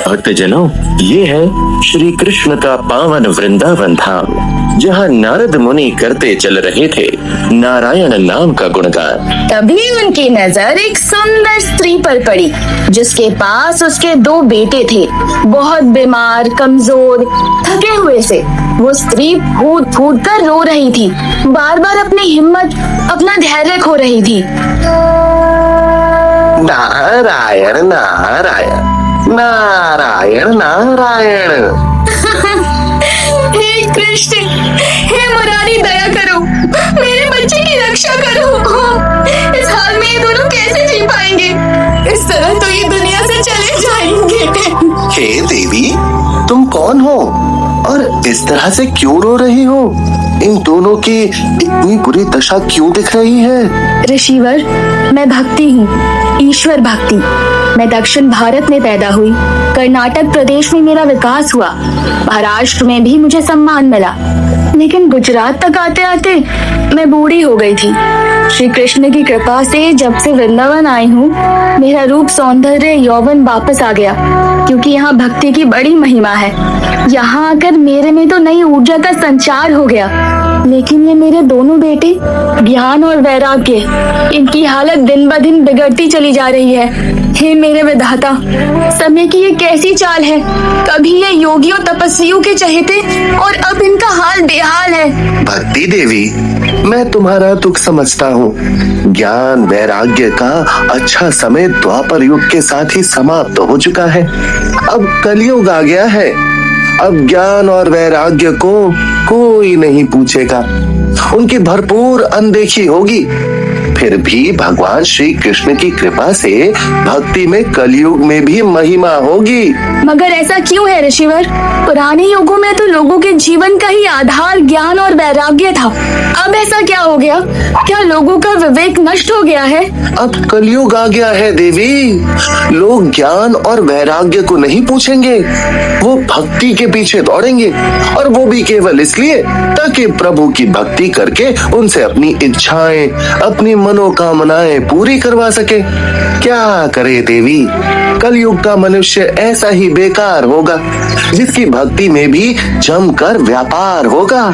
भक्तजनों, ये है श्री कृष्ण का पावन वृंदावन धाम, जहाँ नारद मुनि करते चल रहे थे नारायण नाम का गुणगान। तभी उनकी नजर एक सुंदर स्त्री पर पड़ी, जिसके पास उसके 2 बेटे थे। बहुत बीमार, कमजोर, थके हुए से वो स्त्री फूट फूट कर रो रही थी। बार बार अपनी हिम्मत, अपना धैर्य खो रही थी। नारायण नारायण नारायण नारायण। हे कृष्ण, हे मुरारी, दया करो, मेरे बच्चे की रक्षा करो। इस हाल में ये दोनों कैसे जी पाएंगे? इस तरह तो ये दुनिया से चले जाएंगे। हे देवी, तुम कौन हो और इस तरह से क्यों रो रही हो? इन दोनों की इतनी बुरी दशा क्यों दिख रही है? ऋषिवर, मैं भक्ति हूँ, ईश्वर भक्ति। मैं दक्षिण भारत में पैदा हुई। कर्नाटक प्रदेश में मेरा विकास हुआ। महाराष्ट्र में भी मुझे सम्मान मिला, लेकिन गुजरात तक आते आते मैं बूढ़ी हो गई थी। श्री कृष्ण की कृपा से जब से वृंदावन आई हूँ, मेरा रूप, सौंदर्य, यौवन वापस आ गया, क्योंकि यहाँ भक्ति की बड़ी महिमा है। यहाँ आकर मेरे में तो नई ऊर्जा का संचार हो गया। लेकिन ये मेरे दोनों बेटे, ज्ञान और वैराग्य, इनकी हालत दिन ब दिन बिगड़ती चली जा रही है। हे मेरे विधाता, समय की ये कैसी चाल है? कभी ये योगियों तपस्वियों के चहेते और अब इनका हाल बेहाल है। भक्ति देवी, मैं तुम्हारा दुख समझता हूँ। ज्ञान वैराग्य का अच्छा समय द्वापर युग के साथ ही समाप्त हो चुका है। अब कलयुग आ गया है। अब ज्ञान और वैराग्य को कोई नहीं पूछेगा, उनकी भरपूर अनदेखी होगी। फिर भी भगवान श्री कृष्ण की कृपा से भक्ति में कलयुग में भी महिमा होगी। मगर ऐसा क्यों है ऋषिवर? पुराने युगों में तो लोगों के जीवन का ही आधार ज्ञान और वैराग्य था। अब ऐसा क्या हो गया? क्या लोगों का विवेक नष्ट हो गया है? अब कलयुग आ गया है देवी। लोग ज्ञान और वैराग्य को नहीं पूछेंगे, वो भक्ति के पीछे दौड़ेंगे, और वो भी केवल इसलिए ताकि प्रभु की भक्ति करके उनसे अपनी इच्छाएं, अपनी मनोकामनाएं पूरी करवा सके। क्या करे देवी, कलयुग का मनुष्य ऐसा ही बेकार होगा, जिसकी भक्ति में भी जमकर व्यापार होगा।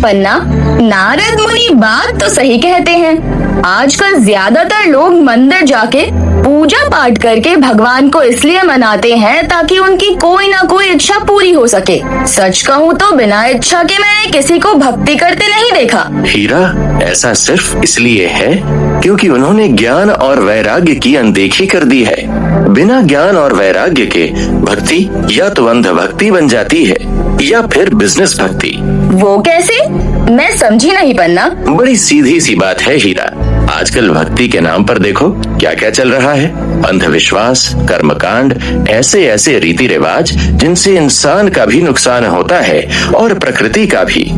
पन्ना, नारद मुनि बात तो सही कहते हैं। आजकल ज्यादातर लोग मंदिर जाके पूजा पाठ करके भगवान को इसलिए मनाते हैं ताकि उनकी कोई ना कोई इच्छा पूरी हो सके। सच कहूँ तो बिना इच्छा के मैंने किसी को भक्ति करते नहीं देखा। हीरा, ऐसा सिर्फ इसलिए है क्योंकि उन्होंने ज्ञान और वैराग्य की अनदेखी कर दी है। बिना ज्ञान और वैराग्य के भक्ति या तो अंध भक्ति बन जाती है या फिर बिजनेस भक्ति। वो कैसे? मैं समझी नहीं पन्ना। बड़ी सीधी सी बात है हीरा। आजकल भक्ति के नाम पर देखो क्या क्या चल रहा है। अंधविश्वास, कर्मकांड, ऐसे ऐसे रीति रिवाज जिनसे इंसान का भी नुकसान होता है और प्रकृति का भी।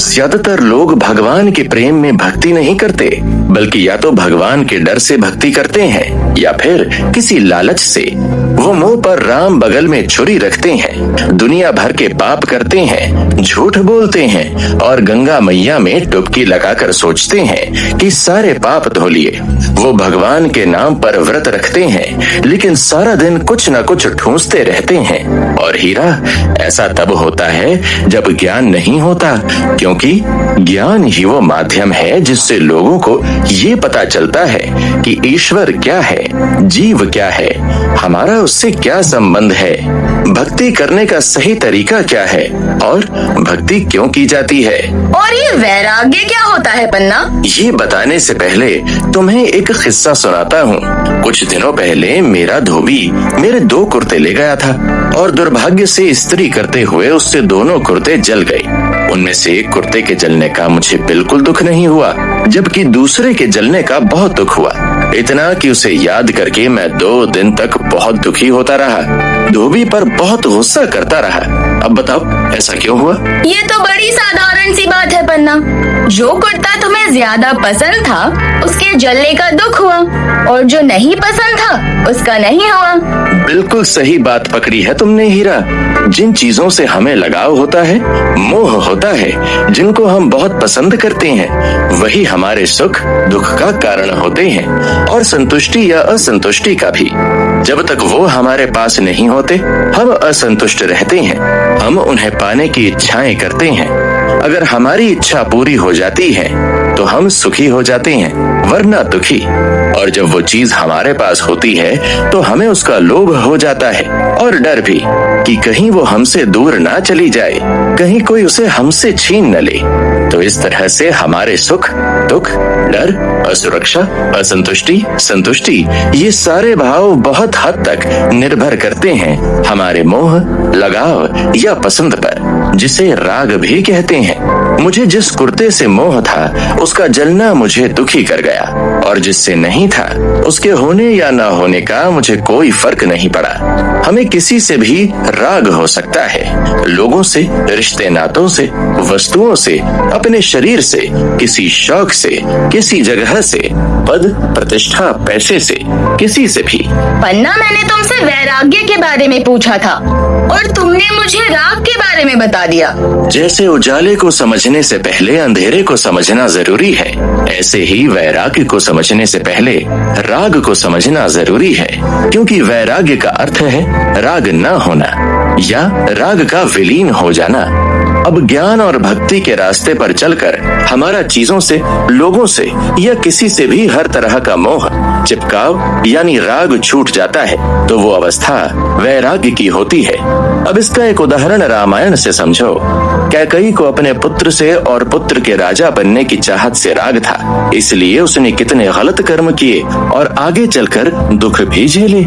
ज्यादातर लोग भगवान के प्रेम में भक्ति नहीं करते, बल्कि या तो भगवान के डर से भक्ति करते हैं या फिर किसी लालच से। वो मुंह पर राम बगल में छुरी रखते हैं, दुनिया भर के पाप करते हैं, झूठ बोलते हैं और गंगा मैया में डुबकी लगाकर सोचते हैं कि सारे पाप धो लिए। वो भगवान के नाम पर व्रत रखते हैं, लेकिन सारा दिन कुछ न कुछ ठूंसते रहते हैं। और हीरा, ऐसा तब होता है जब ज्ञान नहीं होता, क्योंकि ज्ञान ही वो माध्यम है जिससे लोगों को ये पता चलता है कि ईश्वर क्या है, जीव क्या है, हमारा उससे क्या संबंध है, भक्ति करने का सही तरीका क्या है और भक्ति क्यों की जाती है। और ये वैराग्य क्या होता है पन्ना? ये बताने से पहले तुम्हें एक किस्सा सुनाता हूँ। कुछ दिनों पहले मेरा धोबी मेरे 2 कुर्ते ले गया था और दुर्भाग्य से इस्त्री करते हुए उससे दोनों कुर्ते जल गए। उनमें से एक कुर्ते के जलने का मुझे बिल्कुल दुख नहीं हुआ, जबकि दूसरे के जलने का बहुत दुख हुआ। इतना कि उसे याद करके मैं 2 दिन तक बहुत दुखी होता रहा, धोबी पर बहुत गुस्सा करता रहा। अब बताओ ऐसा क्यों हुआ? ये तो बड़ी साधारण सी बात है पन्ना। जो कुर्ता तुम्हें ज्यादा पसंद था उसके जलने का दुख हुआ, और जो नहीं पसंद था उसका नहीं हुआ। बिल्कुल सही बात पकड़ी है तुमने हीरा। जिन चीजों से हमें लगाव होता है, मोह होता है, जिनको हम बहुत पसंद करते हैं, वही हम हमारे सुख दुख का कारण होते हैं और संतुष्टि या असंतुष्टि का भी। जब तक वो हमारे पास नहीं होते हम असंतुष्ट रहते हैं, हम उन्हें पाने की इच्छाएं करते हैं। अगर हमारी इच्छा पूरी हो जाती है तो हम सुखी हो जाते हैं, वरना दुखी। और जब वो चीज हमारे पास होती है तो हमें उसका लोभ हो जाता है और डर भी कि कहीं वो हमसे दूर ना चली जाए, कहीं कोई उसे हमसे छीन न ले। तो इस तरह से हमारे सुख दुख डर असुरक्षा असंतुष्टि संतुष्टि ये सारे भाव बहुत हद तक निर्भर करते हैं हमारे मोह लगाव या पसंद पर, जिसे राग भी कहते हैं। मुझे जिस कुर्ते से मोह था उसका जलना मुझे दुखी कर गया, और जिससे नहीं था उसके होने या ना होने का मुझे कोई फर्क नहीं पड़ा। हमें किसी से भी राग हो सकता है, लोगों से, रिश्ते नातों से, वस्तुओं से, अपने शरीर से, किसी शौक से, किसी जगह से, पद प्रतिष्ठा पैसे से, किसी से भी। पन्ना, मैंने तुमसे वैराग्य के बारे में पूछा था और तुमने मुझे राग के बारे में बता दिया। जैसे उजाले को समझने से पहले अंधेरे को समझना जरूरी है, ऐसे ही वैराग्य को समझने से पहले राग को समझना जरूरी है, क्योंकि वैराग्य का अर्थ है राग न होना या राग का विलीन हो जाना। अब ज्ञान और भक्ति के रास्ते पर चलकर हमारा चीजों से, लोगों से या किसी से भी हर तरह का मोह चिपकाव यानी राग छूट जाता है, तो वो अवस्था वैराग्य की होती है। अब इसका एक उदाहरण रामायण से समझो। कैकई को अपने पुत्र से और पुत्र के राजा बनने की चाहत से राग था, इसलिए उसने कितने गलत कर्म किए और आगे चलकर दुख भी झेले।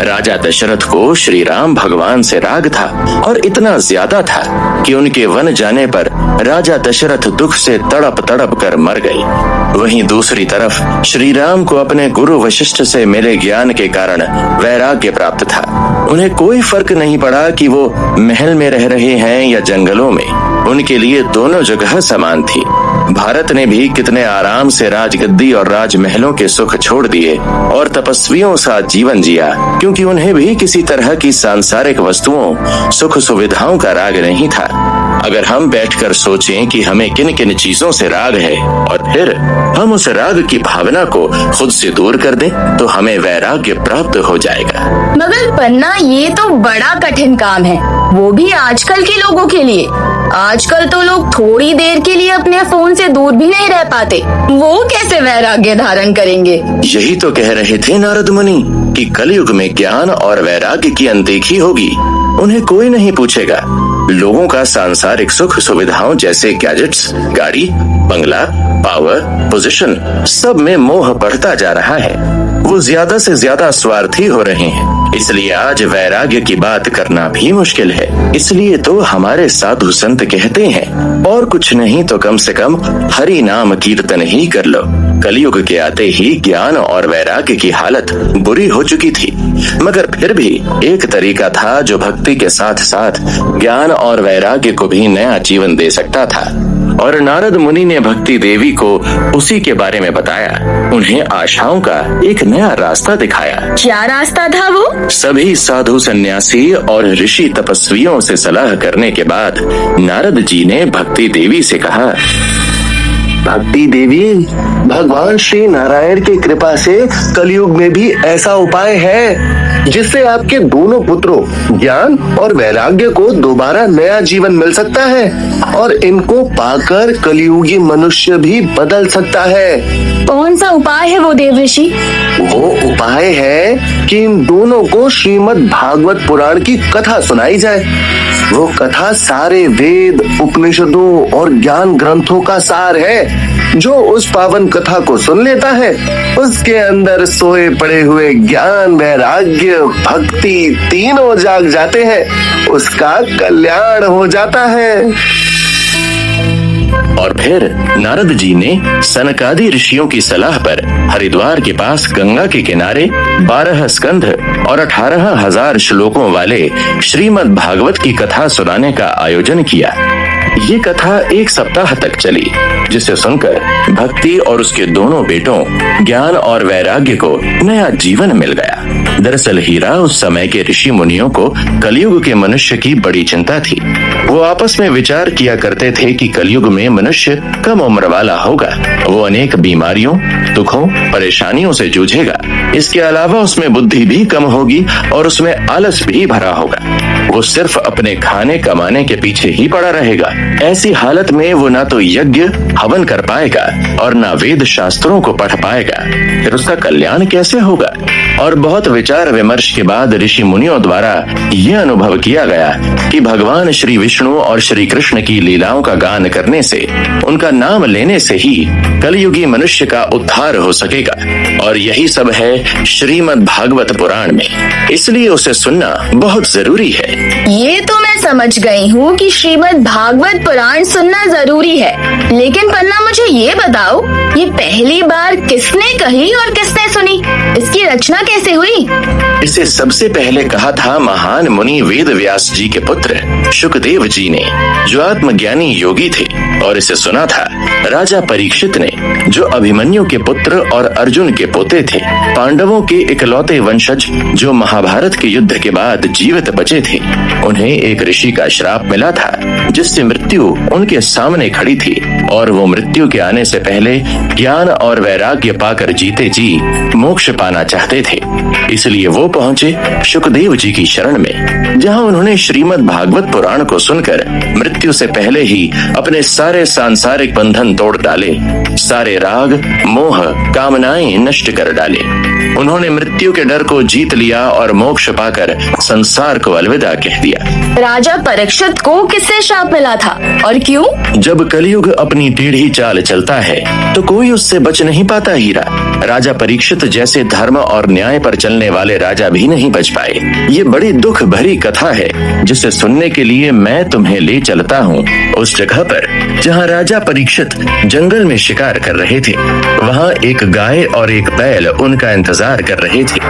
राजा दशरथ को श्री राम भगवान से राग था और इतना ज्यादा था कि उनके वन जाने पर राजा दशरथ दुख से तड़प तड़प कर मर गए। वहीं दूसरी तरफ श्री राम को अपने गुरु वशिष्ठ से मिले ज्ञान के कारण वैराग्य प्राप्त था। उन्हें कोई फर्क नहीं पड़ा कि वो महल में रह रहे हैं या जंगलों में, उनके लिए दोनों जगह समान थी। भारत ने भी कितने आराम से राजगद्दी और राजमहलों के सुख छोड़ दिए और तपस्वियों सा जीवन जिया, क्योंकि उन्हें भी किसी तरह की सांसारिक वस्तुओं सुख सुविधाओं का राग नहीं था। अगर हम बैठकर सोचें कि हमें किन किन चीजों से राग है और फिर हम उस राग की भावना को खुद से दूर कर दें, तो हमें वैराग्य प्राप्त हो जाएगा। मगर पन्ना, ये तो बड़ा कठिन काम है, वो भी आजकल के लोगों के लिए। आजकल तो लोग थोड़ी देर के लिए अपने फोन से दूर भी नहीं रह पाते, वो कैसे वैराग्य धारण करेंगे? यही तो कह रहे थे नारद मुनि कि कलयुग में ज्ञान और वैराग्य की अनदेखी होगी। उन्हें कोई नहीं पूछेगा। लोगों का सांसारिक सुख सुविधाओं जैसे गैजेट्स, गाड़ी, बंगला, पावर, पोजीशन, सब में मोह बढ़ता जा रहा है। वो ज्यादा से ज्यादा स्वार्थी हो रहे हैं, इसलिए आज वैराग्य की बात करना भी मुश्किल है। इसलिए तो हमारे साधु संत कहते हैं, और कुछ नहीं तो कम से कम हरि नाम कीर्तन ही कर लो। कलयुग के आते ही ज्ञान और वैराग्य की हालत बुरी हो चुकी थी, मगर फिर भी एक तरीका था जो भक्ति के साथ साथ ज्ञान और वैराग्य को भी नया जीवन दे सकता था। और नारद मुनि ने भक्ति देवी को उसी के बारे में बताया, उन्हें आशाओं का एक नया रास्ता दिखाया। क्या रास्ता था वो? सभी साधु सन्यासी और ऋषि तपस्वियों से सलाह करने के बाद नारद जी ने भक्ति देवी से कहा, भक्ति देवी, भगवान श्री नारायण की कृपा से कलयुग में भी ऐसा उपाय है जिससे आपके दोनों पुत्रों ज्ञान और वैराग्य को दोबारा नया जीवन मिल सकता है, और इनको पाकर कलयुगी मनुष्य भी बदल सकता है। कौन सा उपाय है वो देव ऋषि? वो उपाय है कि इन दोनों को श्रीमद् भागवत पुराण की कथा सुनाई जाए। वो कथा सारे वेद, उपनिषदों और ज्ञान ग्रंथों का सार है। जो उस पावन कथा को सुन लेता है, उसके अंदर सोए पड़े हुए ज्ञान, वैराग्य, भक्ति तीनों जाग जाते हैं, उसका कल्याण हो जाता है। और फिर नारद जी ने सनकादि ऋषियों की सलाह पर हरिद्वार के पास गंगा के किनारे 12 स्कंध और 18,000 श्लोकों वाले श्रीमद् भागवत की कथा सुनाने का आयोजन किया। ये कथा 1 सप्ताह तक चली, जिसे सुनकर भक्ति और उसके दोनों बेटों ज्ञान और वैराग्य को नया जीवन मिल गया। दरअसल हीरा, उस समय के ऋषि मुनियों को कलयुग के मनुष्य की बड़ी चिंता थी। वो आपस में विचार किया करते थे कि कलयुग में मनुष्य कम उम्र वाला होगा, वो अनेक बीमारियों, दुखों, परेशानियों से जूझेगा। इसके अलावा उसमें बुद्धि भी कम होगी और उसमें आलस भी भरा होगा। वो सिर्फ अपने खाने कमाने के पीछे ही पड़ा रहेगा। ऐसी हालत में वो ना तो यज्ञ हवन कर पाएगा और ना वेद शास्त्रों को पढ़ पाएगा। फिर उसका कल्याण कैसे होगा? और बहुत विचार विमर्श के बाद ऋषि मुनियों द्वारा यह अनुभव किया गया कि भगवान श्री विष्णु और श्री कृष्ण की लीलाओं का गान करने से, उनका नाम लेने से ही कलयुगी मनुष्य का उद्धार हो सकेगा। और यही सब है श्रीमद् भागवत पुराण में, इसलिए उसे सुनना बहुत जरूरी है। ये तो मैं समझ गई हूँ कि श्रीमद् भागवत पुराण सुनना जरूरी है, लेकिन पन्ना मुझे ये बताओ, ये पहली बार किसने कही और किसने सुनी? इसकी रचना कैसे हुई? इसे सबसे पहले कहा था महान मुनि वेद व्यास जी के पुत्र शुकदेव जी ने, जो आत्मज्ञानी योगी थे। और इसे सुना था राजा परीक्षित ने, जो अभिमन्यु के पुत्र और अर्जुन के पोते थे, पांडवों के इकलौते वंशज, जो महाभारत के युद्ध के बाद जीवित बचे थे। उन्हें एक ऋषि का श्राप मिला था, जिससे मृत्यु उनके सामने खड़ी थी और वो मृत्यु के आने से पहले ज्ञान और वैराग्य पाकर जीते जी मोक्ष पाना चाहते थे। इसलिए वो पहुँचे शुकदेव जी की शरण में, जहाँ उन्होंने श्रीमद् भागवत पुराण को सुनकर मृत्यु से पहले ही अपने सारे सांसारिक बंधन तोड़ डाले, सारे राग, मोह, कामनाएं नष्ट कर डाले। उन्होंने मृत्यु के डर को जीत लिया और मोक्ष पाकर संसार को अलविदा कह दिया। राजा परीक्षित को किससे श्राप मिला था और क्यों? जब कलयुग अपनी टेढ़ी चाल चलता है तो कोई उससे बच नहीं पाता हीरा। राजा परीक्षित जैसे धर्म और न्याय पर चलने वाले राजा भी नहीं बच पाए। ये बड़ी दुख भरी कथा है, जिसे सुनने के लिए मैं तुम्हें ले चलता हूँ उस जगह पर जहाँ राजा परीक्षित जंगल में शिकार कर रहे थे। वहाँ एक गाय और एक बैल उनका इंतजार कर रहे थे।